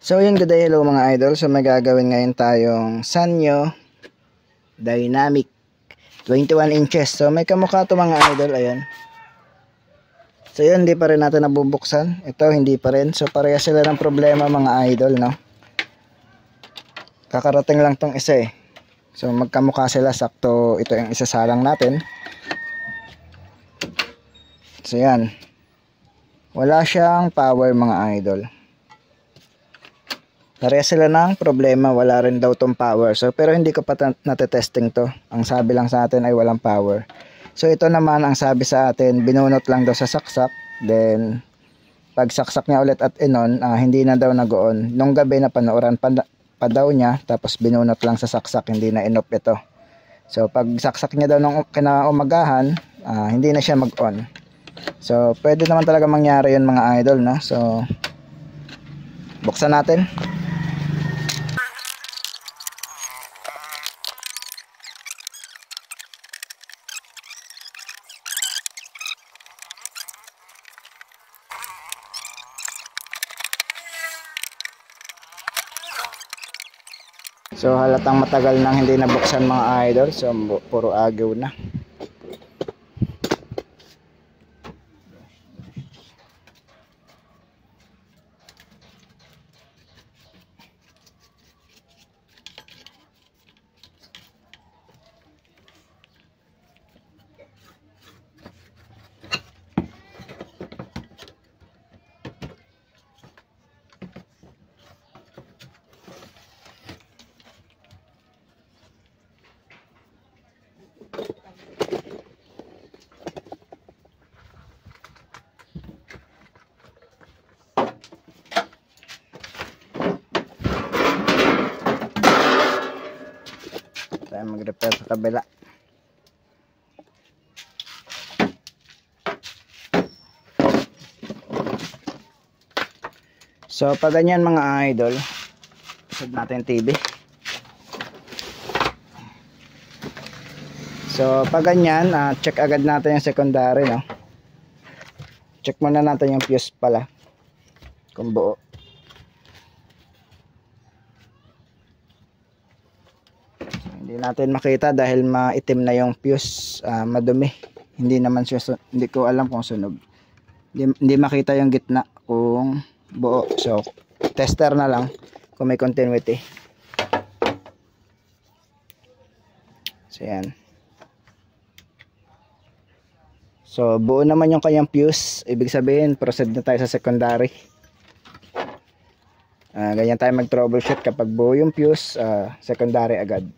So yun, good day, hello mga idol. So may gagawin ngayon tayong Sanyo Dynamic 21 inches. So may kamukha to mga idol, ayan. So yun, hindi pa rin natin nabubuksan. Ito, hindi pa rin. So pareha sila ng problema mga idol, no? Kakarating lang tong isa eh. So magkamukha sila, sakto ito yung isasalang natin. So yan. Wala siyang power mga idol. Pareha sila ng problema, wala rin daw tong power. So pero hindi ko pa natetesting to. Ang sabi lang sa atin ay walang power. So ito naman ang sabi sa atin, binunot lang daw sa saksak. Then pag saksak niya ulit at inon, hindi na daw nag-on. Nung gabi na panooran pa daw niya, tapos binunot lang sa saksak, hindi na inop ito. So pag saksak niya daw nung kinaumagahan, hindi na siya mag-on. So pwede naman talaga mangyari yun mga idol, no? So buksan natin. So halatang matagal nang hindi nabuksan mga idol. So puro agaw na. Tayo mag-repair sa kabila. So pag ganyan mga idol, isad natin TV. So pag ganyan, check agad natin yung secondary, no? Check muna natin yung fuse pala kung buo. Hindi natin makita dahil maitim na yung fuse, madumi. Hindi naman siya, hindi ko alam kung sunog. Hindi makita yung gitna kung buo. So tester na lang kung may continuity. So yan. So buo naman yung kanyang fuse. Ibig sabihin proceed na tayo sa secondary. Ganyan tayo mag troubleshoot kapag buo yung fuse, secondary agad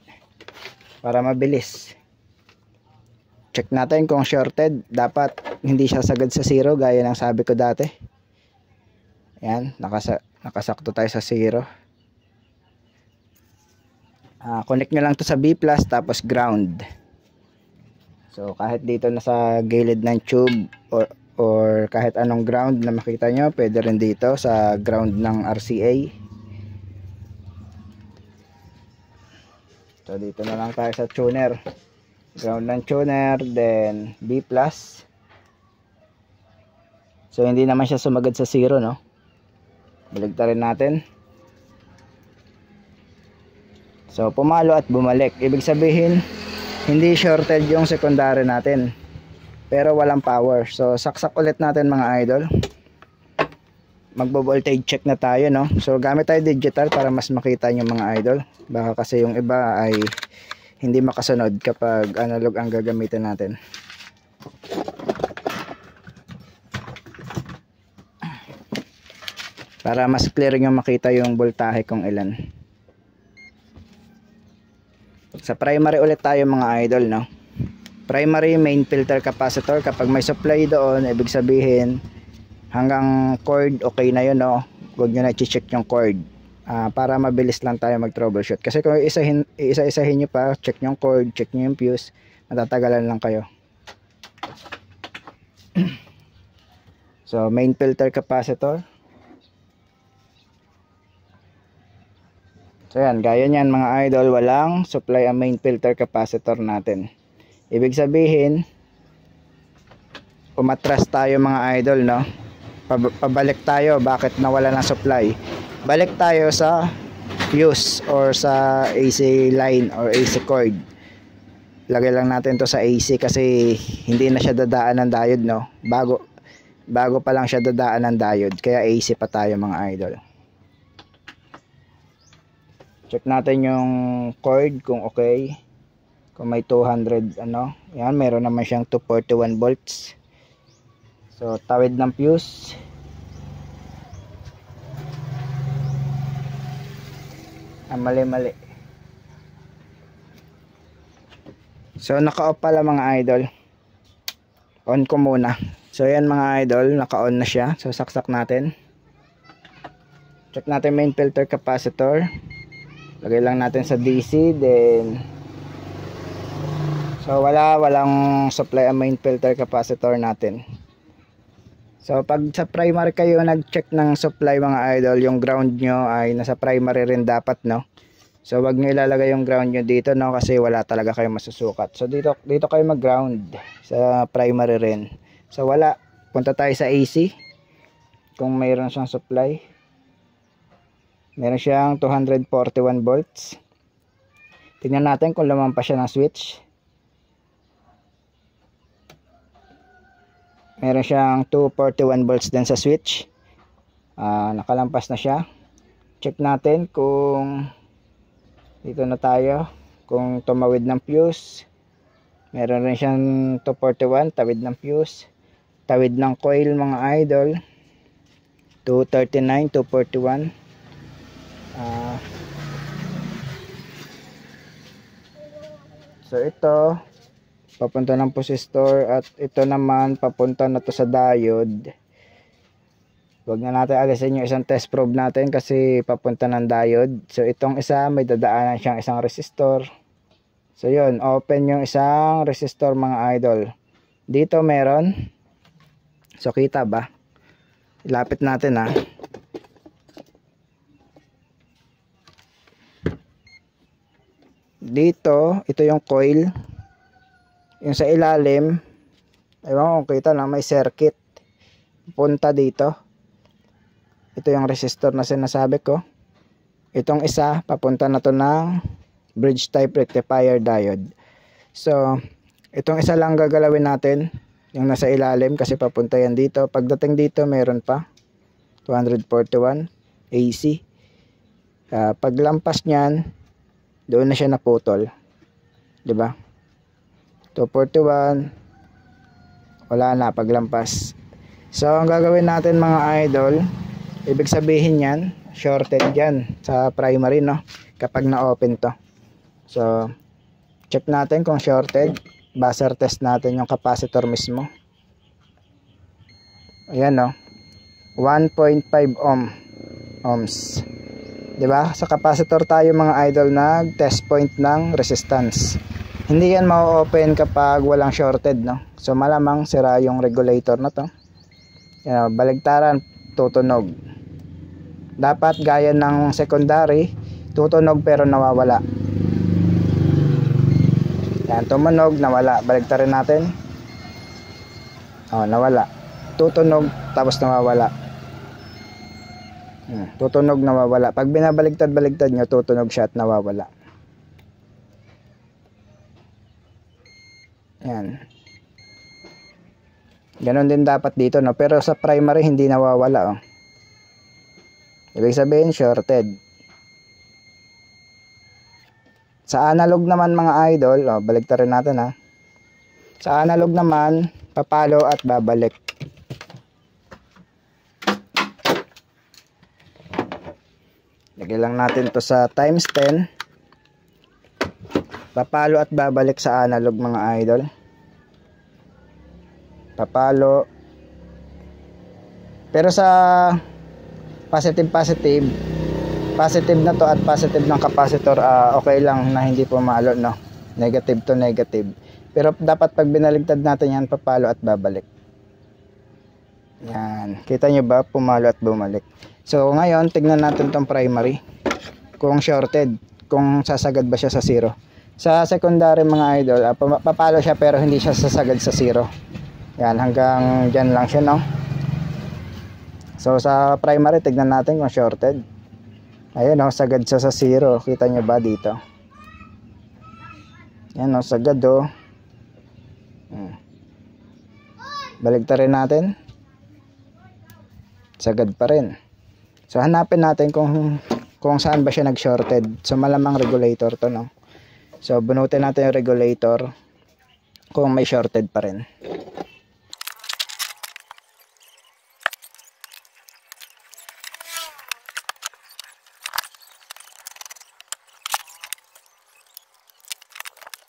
para mabilis. Check natin kung shorted. Dapat hindi siya sagad sa zero gaya ng sabi ko dati. Ayan, nakasakto tayo sa zero. Connect nyo lang to sa B+, tapos ground. So kahit dito na sa gilid ng tube or kahit anong ground na makita nyo, pwede rin dito sa ground ng RCA. So dito na lang tayo sa tuner. Ground ng tuner, then B+. So hindi naman siya sumagad sa zero, no? Baligtarin natin. So pumalo at bumalik. Ibig sabihin hindi shorted yung secondary natin, pero walang power. So saksak ulit natin mga idol. Magbo-voltage check na tayo, no? So gamit tayo digital para mas makita nyo mga idol. Baka kasi yung iba ay hindi makasunod kapag analog ang gagamitin natin. Para mas clear nyo makita yung voltahe kung ilan. Sa primary ulit tayo mga idol, no? Primary main filter capacitor. Kapag may supply doon, ibig sabihin hanggang cord okay na yun, no? Huwag nyo na i-check yung cord, para mabilis lang tayo mag troubleshoot. Kasi kung isa-isahin nyo pa, check yung cord, check nyo yung fuse, matatagalan lang kayo. So main filter capacitor. So yan, gaya nyan mga idol, walang supply ang main filter capacitor natin. Ibig sabihin umatras tayo mga idol, no? Pabalik tayo, bakit nawala ng supply? Balik tayo sa fuse or sa AC line or AC cord. Lagay lang natin to sa AC kasi hindi na siya dadaan ng diode, no? Bago pa lang siya dadaan ng diode, kaya AC pa tayo mga idol. Check natin yung cord kung okay. Kung may 200 ano, yan, meron naman siyang 241 volts. So tawid ng fuse. Mali. So naka-off pala mga idol. On ko muna. So yan mga idol, naka-on na siya. So saksak natin. Check natin main filter capacitor. Lagay lang natin sa DC, then so walang supply ang main filter capacitor natin. So pag sa primary kayo nag-check ng supply mga idol, yung ground nyo ay nasa primary rin dapat, no? So wag nyo ilalagay yung ground nyo dito, no, kasi wala talaga kayo masusukat. So dito kayo mag-ground sa primary rin. So wala, punta tayo sa AC. Kung mayroon siyang supply, meron siyang 241 volts. Tingnan natin kung lumampas siya ng switch. Meron siyang 241 volts din sa switch. Nakalampas na siya. Check natin kung dito na tayo, kung tumawid ng fuse. Meron rin siyang 241, tawid ng fuse. Tawid ng coil mga idol, 239, 241. So ito papunta ng resistor, at ito naman papunta na to sa diode. Wag na natin alisin yung isang test probe natin kasi papunta ng diode. So itong isa may dadaanan siyang isang resistor. So yun, open yung isang resistor mga idol. Dito meron. So kita ba? Ilapit natin ha. Dito, ito yung coil. Yung sa ilalim, ewan kung kita na, may circuit punta dito. Ito yung resistor na sinasabi ko. Itong isa papunta na to ng bridge type rectifier diode. So itong isa lang gagalawin natin, yung nasa ilalim, kasi papunta yan dito. Pagdating dito meron pa 241 AC. Paglampas nyan, doon na siya naputol, 'di ba? 241, wala na paglampas. So ang gagawin natin mga idol, ibig sabihin yan, shorted yan sa primary, no, kapag na-open to. So check natin kung shorted. Buzzer test natin yung capacitor mismo. Ayan, no, 1.5 ohms. 'Di ba? Sa capacitor tayo mga idol nag test point ng resistance. Hindi yan ma-open kapag walang shorted, no? So malamang sira yung regulator na to. Yan, baligtaran, tutunog. Dapat gaya ng secondary, tutunog pero nawawala. Yan, tumunog, nawala. Baligtarin natin. Nawala. Tutunog tapos nawawala. Tutunog, nawawala. Pag binabaligtad-baligtad nyo, tutunog siya at nawawala. Yan. Ganon din dapat dito, no? Pero sa primary hindi nawawala, oh. Ibig sabihin shorted. Sa analog naman mga idol, baligtarin natin ha. Sa analog naman, papalo at babalik. Lagay lang natin to sa times 10. Papalo at babalik sa analog mga idol. Papalo. Pero sa positive na to at positive ng capacitor, okay lang na hindi pumalo, no? Negative to negative. Pero dapat pag binaligtad natin yan, papalo at babalik. Yan. Kita nyo ba? Pumalo at bumalik. So ngayon, tignan natin tong primary. Kung shorted, kung sasagad ba siya sa zero. Sa secondary mga idol, papalo siya pero hindi siya sasagad sa zero. Yan, hanggang dyan lang siya, no? So sa primary, tignan natin kung shorted. Ayun o, sagad siya sa 0. Kita nyo ba dito? Yan o, sagad o. Baligtarin natin. Sagad pa rin. So hanapin natin kung saan ba siya nag-shorted. So malamang regulator to, no? So bunutin natin yung regulator kung may shorted pa rin.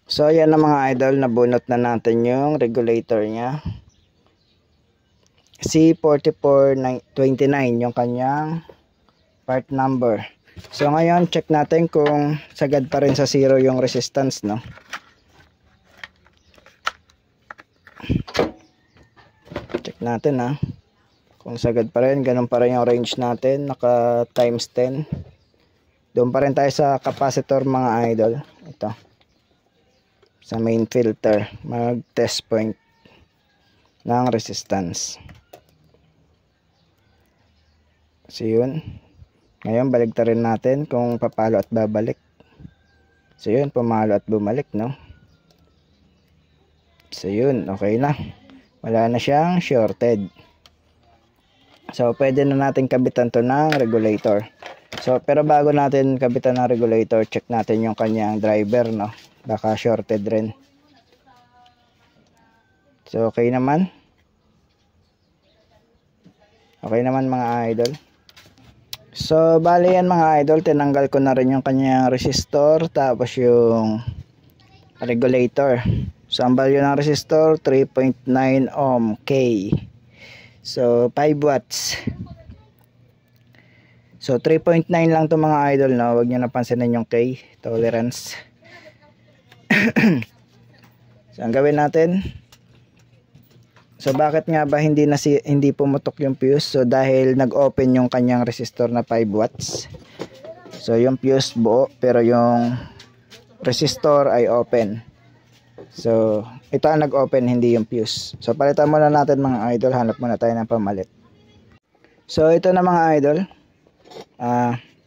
So ayan na mga idol, nabunot na natin yung regulator nya. C4429 yung kanyang part number. So ngayon check natin kung sagad pa rin sa 0 yung resistance, no? Check natin ha. Kung sagad pa rin, ganun pa rin yung range natin, naka times 10. Doon pa rin tayo sa capacitor mga idol. Ito. Sa main filter, mag test point ng resistance. So yun. Ngayon baligtarin natin kung papalo at babalik. So yun, pumalo at bumalik, no? So yun, okay na. Wala na siyang shorted. So pwede na natin kabitan to ng regulator. So pero bago natin kabitan ng regulator, check natin yung kanyang driver, no? Baka shorted rin. So okay naman. Okay naman mga idol. So bali yan mga idol, tinanggal ko na rin yung kanyang resistor tapos yung regulator. So ang value ng resistor 3.9 ohm K. So 5 watts. So 3.9 lang to mga idol, no? Huwag niyo napansinin yung K, tolerance. So ang gawin natin, so bakit nga ba hindi pumutok yung fuse? So dahil nag-open yung kanyang resistor na 5 watts. So yung fuse buo pero yung resistor ay open. So ito ang nag-open, hindi yung fuse. So palitan muna natin mga idol, hanap muna tayo ng pamalit. So ito na mga idol.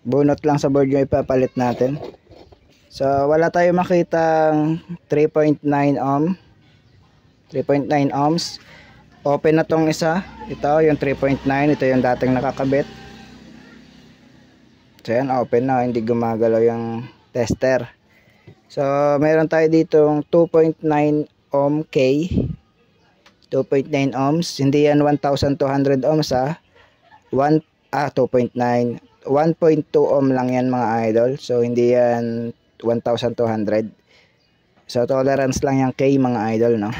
Bunot lang sa board yung ipapalit natin. So wala tayo makitang 3.9 ohm. 3.9 ohms. Open na tong isa. Ito yung 3.9. Ito yung dating nakakabit. So yan, open na. Hindi gumagalaw yung tester. So meron tayo ditong 2.9 ohm K. 2.9 ohms. Hindi yan 1,200 ohms ha. 2.9. 1.2 ohm lang yan mga idol. So hindi yan 1,200. So tolerance lang yung K mga idol, no?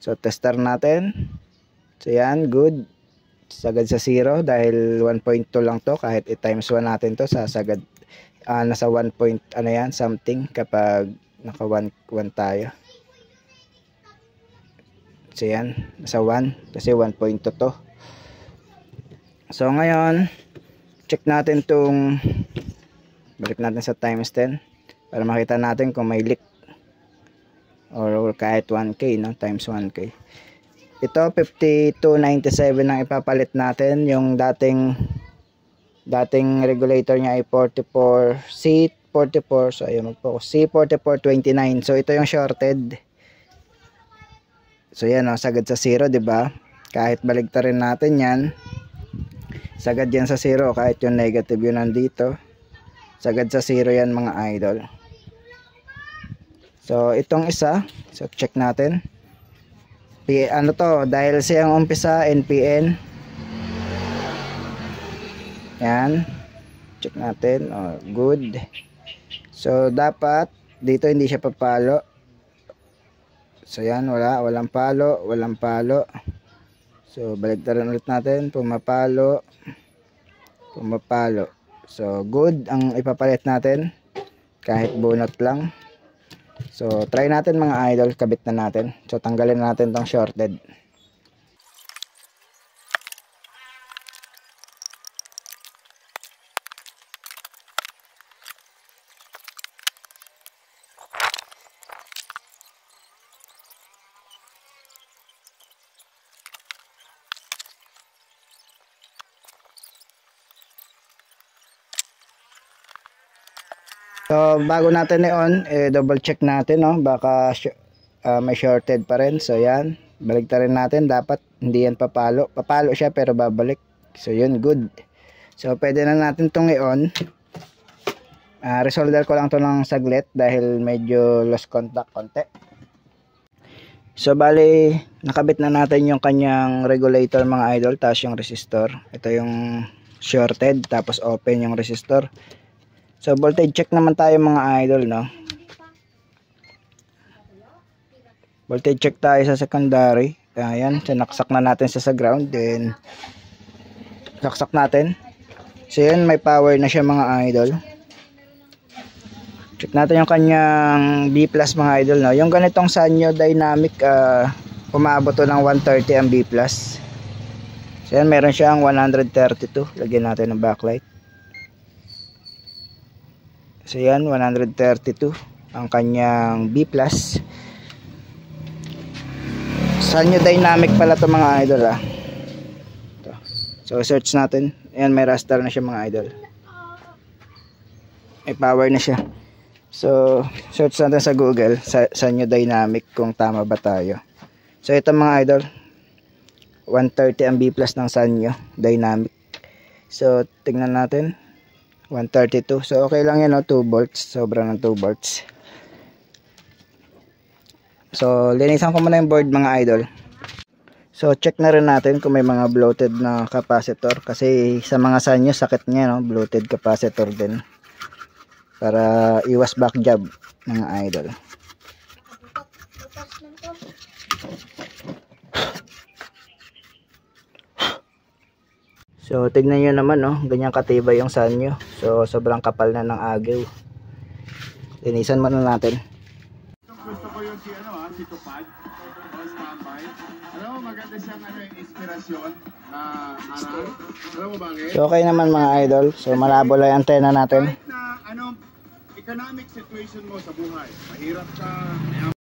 So tester natin. So yan, good. Sagad sa 0 dahil 1.2 lang to. Kahit i-times 1 natin to, sasagad nasa 1 point ano yan, something kapag naka 1 tayo. So yan, nasa 1 kasi 1.2 to. So ngayon check natin tong, balik natin sa times 10 para makita natin kung may leak or kahit 1K, no? Times 1K. Ito 5297 ang ipapalit natin. Yung dating regulator niya ay 44 C44. So ayun, mag-focus C4429. So ito yung shorted. So yan, oh, sagad sa 0, 'di ba? Kahit baligtarin natin 'yan, sagad yan sa 0. Kahit yung negative yun nandito, sagad sa 0 yan mga idol. So itong isa, so check natin. Ano to, dahil siyang umpisa NPN. Yan. Check natin. Oh, good. So dapat dito hindi siya papalo. So yan, walang palo, walang palo. So baligtaran ulit natin, pumapalo. So good ang ipapalit natin kahit bunot lang. So try natin mga idol, kabit na natin. So tanggalin natin tong shorted. So bago natin i-on, double check natin, no? Baka may shorted pa rin. So yan, baliktarin natin. Dapat hindi yan papalo. Papalo siya pero babalik. So yun, good. So pwede na natin tong i-on. Resolder ko lang to ng saglit dahil medyo lost contact konti. So bali, nakabit na natin yung kanyang regulator mga idol, tapos yung resistor. Ito yung shorted, tapos open yung resistor. So voltage check naman tayo mga idol, no? Voltage check tayo sa secondary. Ayan, sinaksak na natin sa ground, then saksak natin. So yan, may power na siya mga idol. Check natin yung kanyang B+ mga idol, no? Yung ganitong Sanyo Dynamic, umabot to ng 130 ang B+. So yan, meron siyang 132. Lagyan natin ng backlight. So yan, 132 ang kanyang B+. Sanyo Dynamic pala to mga idol, Ito. So search natin. Ayan, may raster na siya mga idol. May power na siya. So search natin sa Google, Sanyo Dynamic, kung tama ba tayo. So ito mga idol, 130 ang B+ ng Sanyo Dynamic. So tingnan natin, 132. So okay lang yan, no? 2 volts, sobra ng 2 volts. So linisan ko muna yung board mga idol. So check na rin natin kung may mga bloated na capacitor, kasi sa mga Sanyo sakit niya, no? Bloated capacitor din, para iwas back job mga idol. So tignan nyo naman, no? Ganyan katibay yung Sanyo. So sobrang kapal na ng agaw. Linisan muna natin. Gusto ko yung si Tupad o standby. Alam mo, maganda siyang inspirasyon na aral. Alam mo bakit? So okay naman mga idol. So malabo lang yung antena natin. Kahit na economic situation mo sa buhay, mahirap ka,